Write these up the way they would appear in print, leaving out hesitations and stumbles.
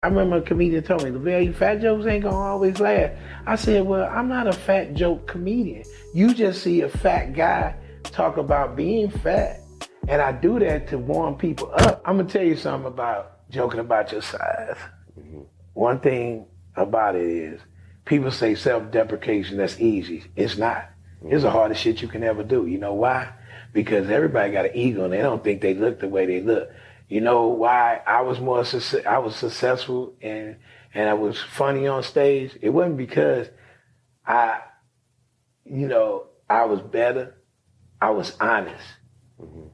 I remember a comedian told me, Lavell, fat jokes ain't gonna always last. I said, well, I'm not a fat joke comedian. You just see a fat guy talk about being fat, and I do that to warm people up. I'm gonna tell you something about joking about your size. Mm-hmm. One thing about it is, people say self-deprecation, that's easy. It's not. It's the hardest shit you can ever do. You know why? Because everybody got an ego and they don't think they look the way they look. You know why I was successful and I was funny on stage? It wasn't because I was better. I was honest. Mm-hmm.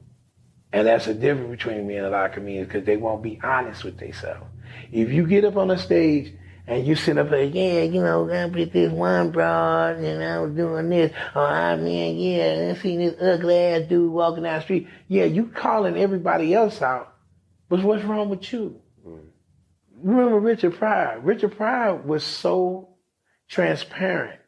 And that's the difference between me and a lot of comedians, because they won't be honest with themselves. If you get up on a stage and you sit up there, I put this one broad and I was doing this. I seen this ugly ass dude walking down the street. Yeah, you calling everybody else out. But what's wrong with you? Mm. Remember Richard Pryor? Richard Pryor was so transparent.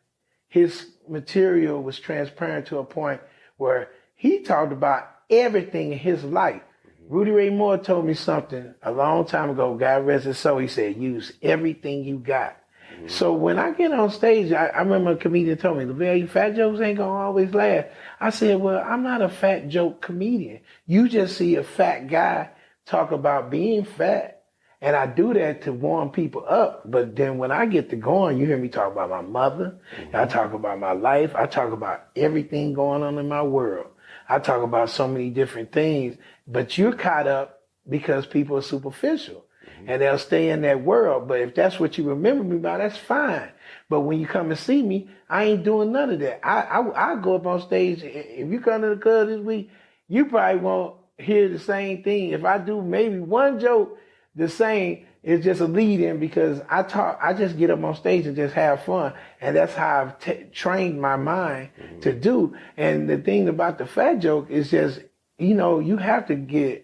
His material was transparent to a point where he talked about everything in his life. Mm-hmm. Rudy Ray Moore told me something a long time ago. God rest his soul. He said, use everything you got. Mm-hmm. So when I get on stage, I remember a comedian told me, Lavell, fat jokes ain't gonna always last. I said, well, I'm not a fat joke comedian. You just see a fat guy talk about being fat, and I do that to warm people up. But then when I get to going, you hear me talk about my mother. Mm-hmm. I talk about my life. I talk about everything going on in my world. I talk about so many different things, but you're caught up because people are superficial. Mm-hmm. And they'll stay in that world. But if that's what you remember me by, that's fine. But when you come and see me, I ain't doing none of that. I go up on stage. If you come to the club this week, you probably won't hear the same thing. If I do maybe one joke the same, it's just a lead in, because I just get up on stage and just have fun. And that's how I've trained my mind to do. And the thing about the fat joke is just, you have to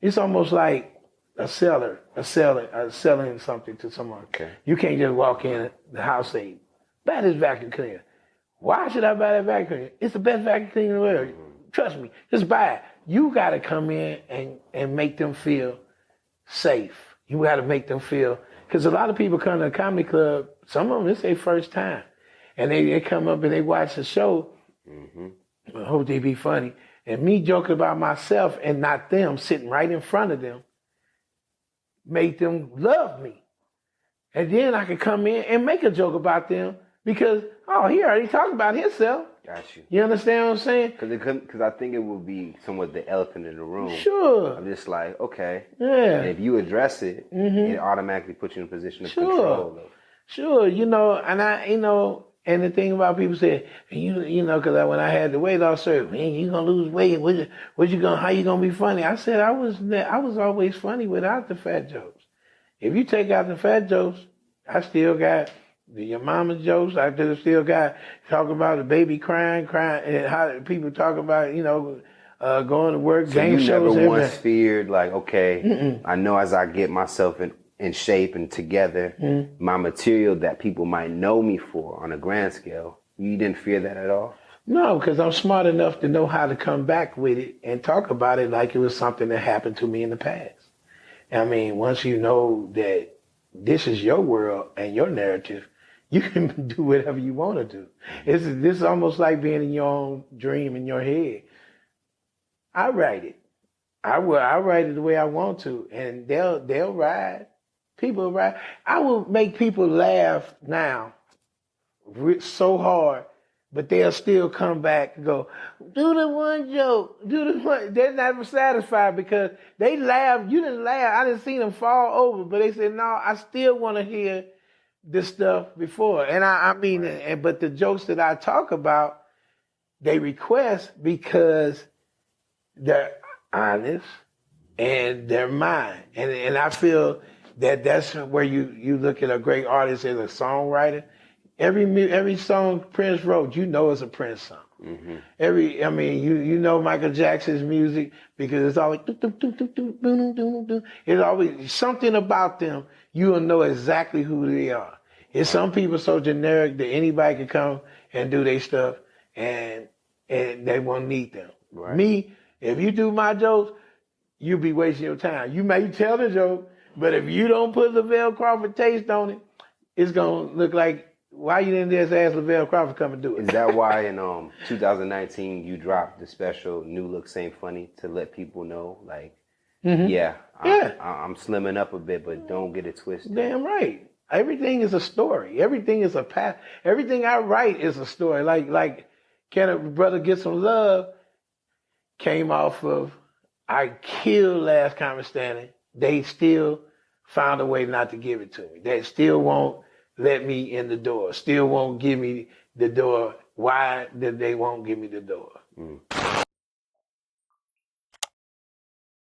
it's almost like selling something to someone. Okay. You can't just walk in the house and say, buy this vacuum cleaner. Why should I buy that vacuum cleaner? It's the best vacuum cleaner in the world. Trust me, just buy it. You got to come in and make them feel safe. You got to make them feel, because a lot of people come to a comedy club, some of them, it's their first time. And they come up and they watch the show. Mm-hmm. I hope they be funny. And me joking about myself and not them, sitting right in front of them, make them love me. And then I could come in and make a joke about them because, he already talked about himself. Got you. You understand what I'm saying? Because I think it would be somewhat the elephant in the room. Sure. I'm just like, okay. Yeah. And if you address it, it automatically puts you in a position of control. Sure. And the thing about people say, because when I had the weight loss surgery, man, you gonna lose weight. How you gonna be funny? I said I was always funny without the fat jokes. If you take out the fat jokes, I still got your mama jokes. I still got talking about the baby crying, and how people talk about, going to work, so game you shows. Never once feared like, okay, I know as I get myself in shape and together, my material that people might know me for on a grand scale, you didn't fear that at all? No, because I'm smart enough to know how to come back with it and talk about it like it was something that happened to me in the past. I mean, once you know that this is your world and your narrative, you can do whatever you want to do. This is almost like being in your own dream in your head. I write it. I write it the way I want to, and they'll ride. People ride. I will make people laugh now so hard, but they'll still come back and go, do the one joke, do the one. They're not satisfied because they laugh. You didn't laugh. I didn't see them fall over, but they said, no, I still want to hear this stuff before. And I mean, but the jokes that I talk about, they request because they're honest and they're mine. And I feel that's where you look at a great artist as a songwriter. Every song Prince wrote, it's a Prince song. Mm-hmm. You know Michael Jackson's music because it's always it's always something about them. You will know exactly who they are. It's some people so generic that anybody can come and do their stuff and they won't need them. Right. Me, if you do my jokes, you'll be wasting your time. You may tell the joke, But if you don't put Lavell Crawford taste on it, it's gonna look like why you didn't just ask Lavell Crawford come and do it. Is that why in 2019 you dropped the special New Look Same Funny to let people know, like, I'm slimming up a bit, but don't get it twisted. Damn right. Everything is a story. Everything is a path. Everything I write is a story. Like, Can a Brother Get Some Love came off of I killed Last Common Standing. They still found a way not to give it to me. They still won't let me in the door. Still won't give me the door. Why did they won't give me the door?